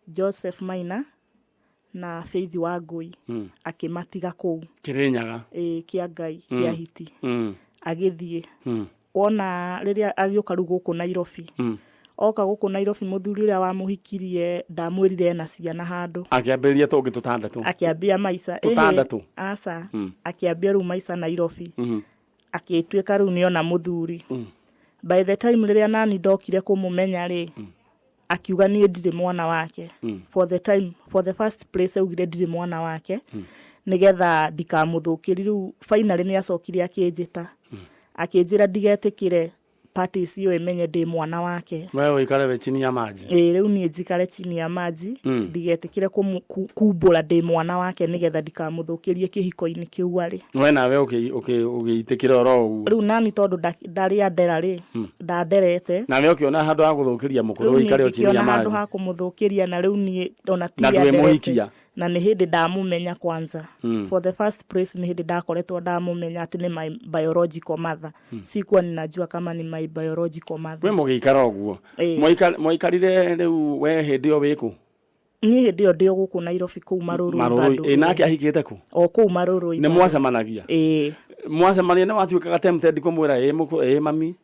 Joseph Maina na Faith Wangui akimatiga kou Kirinyaga Kiangai kia hiti agithie wona riria agioka ru guku Nairobi oka guku Nairobi muthuri uria wa muhikirie ndamwirire na ciana handu akiambiria tungi tutandatu akiambia maica tutandatu asa akiambia ru maica Nairobi akituika ru niona muthuri by the time riria nani ndokire kumumenya ri akiuga nie ndire mwana wake for the first place augire ndire mwana wake nigetha ndikamuthukirie ru finally ni acokire akinjita akinjira ndigetikire parties iyo imenye ndi mwana wake wewe ikare chini ya maji riu nie njikare chini ya maji ndigetikire kumbura ndi mwana wake nigetha ndikamuthukirie kihiko-ini kiu ari we nawe ugiitikira oro riu nani tondu ndari andera ri ndanderete nawe ukiona handu ha guthukiria mukuru ikare chini ya maji handu ha kumuthukiria na riu nie ona ti muhikia na ni hindi ndamumenya kwanza for the first place ni hindi ndakoretwo ndamumenya ati ni my biological mother sikuwa ninajua kama ni my biological mother we mugikara oguo moikarire riu we hindi o wiku ni hindi o ndio guku Nairobi ku maruru bado nake ahikite ku o ku maruru ni mwacemanagia mwacemania ni watuikaga tempted kumwira mami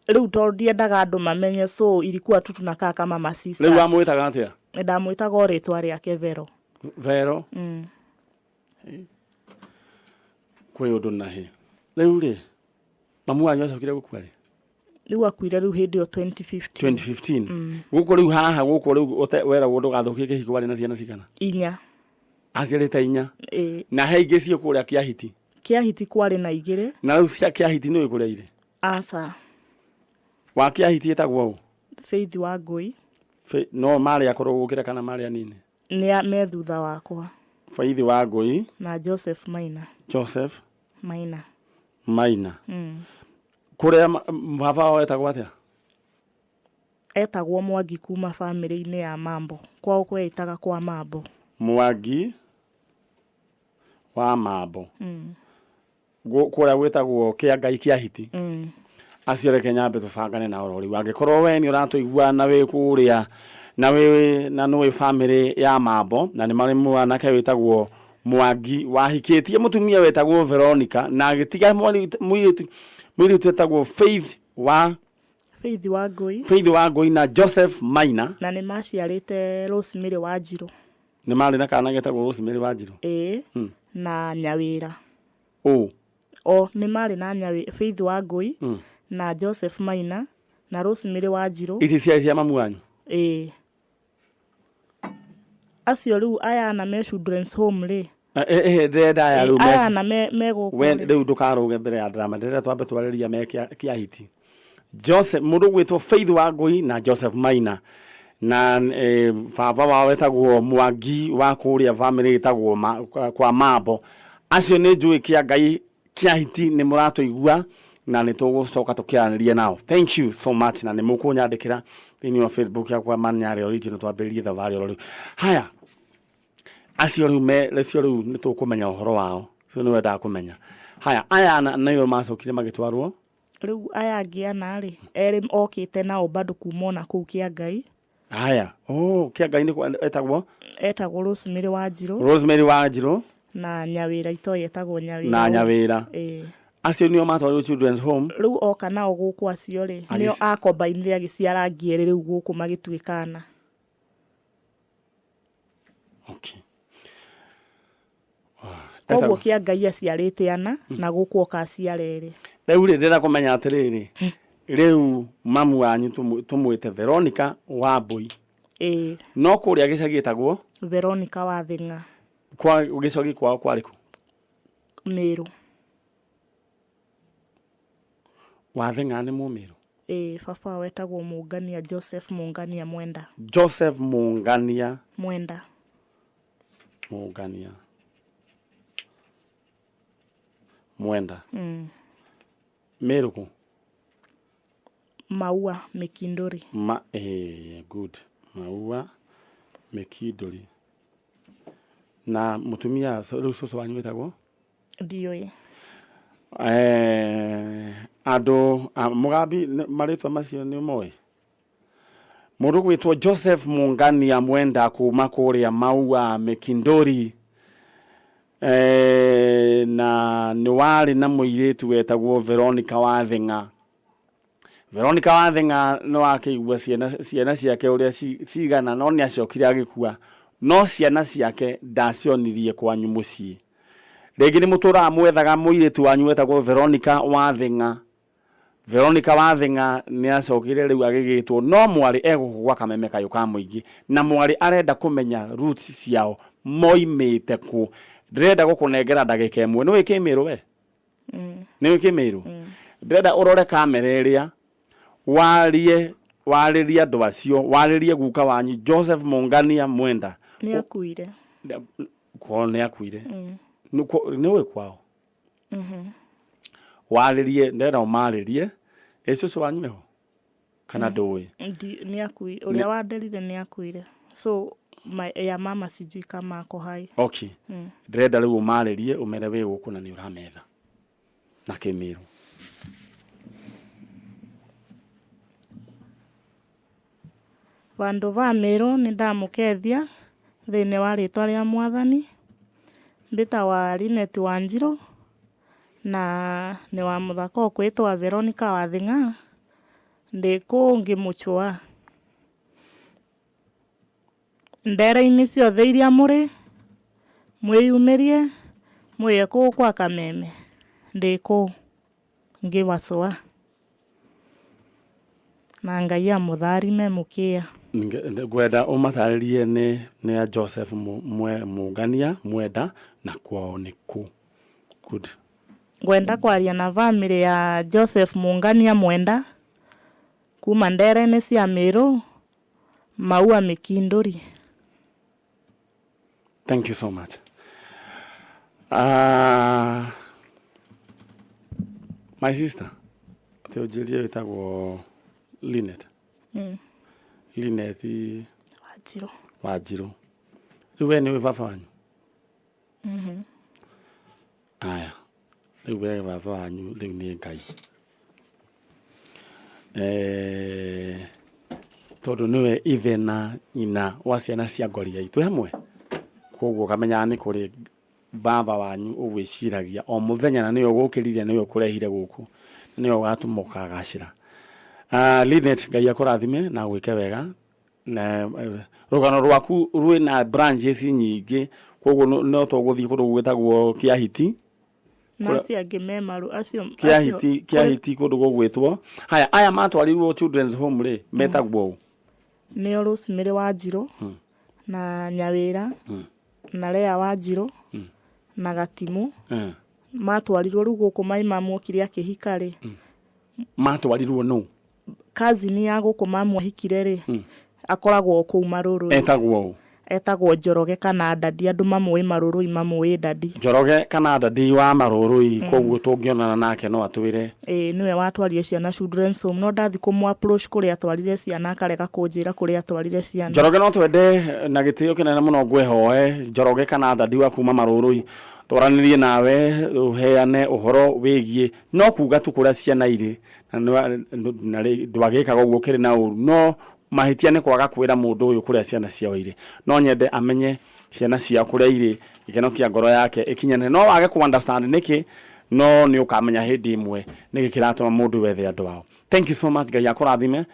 riu to ndiendaga andu mamenye so ilikuwa tu tunakaa kama ma sisters riu amwitaga atia ndamwitaga oritwa riake Vero kwe undu nahi riu ri mamu wanyu acokire gukua ri riu akuire riu hindi o 2015 guku riu haha guku riu wera gundu gathukie kihiko bari na ciana cigana 4 aciarite 4 na he ingi cio kuria Kiahiti kwari na 2 na riu cia Kiahiti ni kuria ire asa wa Kiahiti etagwo Faith Wangui no mari akoro gukira kana mari anini ni me thutha wakwa Faith Wangui na Joseph Maina kuria baba wao etagwo atia etagwo Mwangi kuma family-ini ya Mambo kwao kwetaga kwa Mambo Mwangi wa Mambo kuria gwetagwo Kiangai Kiahiti aciare Kenyambe tubangane na orori wangikorwo we ni uratuigua na we kuria na we na no family ya Mambo na ni mari mwanake wetagwo Mwangi wahikitie mutumia wetagwo Veronica na agitiga mwiri twetagwo Faith Wangui na Joseph Maina na ni maciarite Rosemary Wanjiru ni mari na kana getagwo Rosemary Wanjiru na Nyawira ni mari na Nyawira Faith Wangui na Joseph Maina na Rosemary Wanjiru iti cia mamu wanyu acio riu aya na me children's home ri ndenda ya riu aya na me guku we riu ndukaruge mbere ya drama ndenda twambe twariria me Kiahiti Joseph mundu gwitwo Faith Wangui na Joseph Maina na baba wao wetagwo Mwangi wa kuria family etagwo kwa Mambo acio ni njui Kiangai Kiahiti ni muratuigua na ni tugucoka tukiaraniria nao thank you so much na ni mukunyandikira thini wa Facebook yakwa Manyare Original twambirie thavari oro riu haya acio riu ni tukumenya uhoro wao cio ni wenda kumenya haya aya nayo macokire magitwarwo riu aya ngiana ri eri okite nao bado kumona ku Kiangai haya Kiangai ni etagwo Rosemary Wanjiru na Nyawira ito yetagwo Nyawira acio nio matwarirwo children's home riu oka nao guku acio ri nio akombainire agiciara ngiere riu guku magitwikana koguo Kiangai aciarite ana na guku oka aciarere riu ri ndira kumenya atiriri riu mamu wanyu tumwite Veronica Wambui no kuria gicagi etagwo Veronica Wathinga kwa gicagi kwao kwariku Meru Wathinga ni Mumiru baba wetagwo Mungania Joseph Mungania Mwenda Meruku Maua Mekindori good Maua Mekindori na mutumia soso wanyu wetagwo Dioye ando mugambi maritwa macio ni moy Mũndũ gwĩtwo Joseph Mungania Mwenda kuma kũrĩa Maua Mekindori, na nĩ warĩ na mũirĩtu wetagwo Veronica Wathenga. Veronica Wathenga no akĩigua ciana ciake ũrĩa cigana, no nĩ acokire agĩkua, no ciana ciake ndacionirie kwanyu mũciĩ. Rĩngĩ nĩ mũtũraga mwethaga mũirĩtu wanyu wetagwo Veronica Wathenga. Veronica Wathenga nĩ acokire rĩu agĩgĩtwo, no mwarĩ egũkũgwa kameme kayũ ka mũingĩ, na mwarĩ arenda kũmenya roots ciao moimĩte kũ. Ndĩrenda gũkũnengera ndagĩka ĩmwe. Nĩ wĩkĩmĩrũ we? Nĩ wĩkĩmĩrũ? Ndĩrenda ũrore kamera ĩrĩa warĩrie andũ acio, warĩrie guka wanyu Joseph Mungania Mwenda. Nĩ akuire. Nĩ akuire. Nĩ ũĩ kwao? Warĩrie, ndĩrenda ũmarĩrie. Cũcũ wanyu meho? Kana ndũĩ? Nĩ akuire. Ũrĩa wanderire nĩ akuire. So ya mama sijui kama ako hai. Okay. Ndĩrenda rĩu ũmarĩrie, ũmere wĩ gũkũ na nĩ ũrametha na kĩmĩrũ. Vandu va Meru nĩ ndamũkethia thĩinĩ wa rĩtwa rĩa Mwathani. Ndĩtagwa Linet Wanjiru na nĩ wa mũthaka ũkwĩtwa Veronica Wathenga. Ndĩ kũu ngĩmũchũa. Ndere-inĩ ciothe iria mũrĩ mwĩyumĩrie mwĩye kũu kwa Kameme. Ndĩ kũu ngĩbacũa na Ngai amũtharime mũkĩa. Ngwenda ũmatarĩrie nĩ a Joseph Mungania Mwenda na kwao nĩ kũ? Good. Ngwenda kwaria na family ya Joseph Mungania Mwenda kuma ndere-inĩ cia Meru, Maua Mekindori. Thank you so much. My sister, Theojiria wĩtagwo Linet. Linet Wanjiru. Rĩu we nĩwe baba wanyu? Aya, rĩu we baba wanyu rĩu nĩ Ngai. Tondũ nĩwe ithe na nyina wa ciana cia ngoriai. Twĩ hamwe? Koguo kamenya nĩ kũrĩ baba wanyu ũgwĩciragia o mũthenya na nĩwe ũgũkĩrire, nĩwe ũkũrehire gũkũ, nĩwe ũgatũma ũkagacĩra. Linet, Ngai akũrathime na gwĩke wega. Rũgano rwaku rwĩ na branches nyingĩ, koguo no tũgũthiĩ kũndũ gwĩtagwo Kĩahiti. Na ciangĩ memaru acio Kĩahiti kũndũ gũgwĩtwo. Haya, aya matwarirwo children's home rĩ, metagwo ũũ? Nĩ Rosemary Wanjiru na Nyawĩra na Lea Wanjiru na Gatimu. Matwarirwo rĩu gũkũ maimamu okire akĩhika rĩ. Matwarirwo nũ? Cousin ya gũkũ mamu ahikire rĩ, akoragwo kũu Marũrũ. Etagwo ũũ? Etagwo Njoroge kana Ndadi, andũ mamũĩ Marũrũ, mamũĩ Ndadi. Njoroge kana Ndadi wa Marũrũ, koguo tũngĩonana nake no atwĩre. Nĩwe watwarire ciana children's home, no ndathi kũmũ approach kũrĩa atwarire ciana akarega kũnjĩra kũrĩa atwarire ciana. Njoroge no twende na gĩtĩo kĩnene mũno ngwĩhoe, Njoroge kana Ndadi wa kuma Marũrũ, twaranĩrie nawe ũheane ũhoro wĩgiĩ no kuga tu kũrĩa ciana irĩ, na ndwagĩkaga ũguo kĩrĩ na ũru, no mahĩtia nĩ kwaga kwĩra mũndũ ũyũ kũrĩa ciana ciao irĩ. No nyende amenye ciana ciao kũrĩa irĩ, gĩkeno kĩa ngoro yake ĩkinyane. No wage ku understand nĩkĩ, no nĩ ũkamenya hĩndĩ ĩmwe nĩkĩ kĩratũma mũndũ wethe andũ ao. Thank you so much, Ngai akũrathime.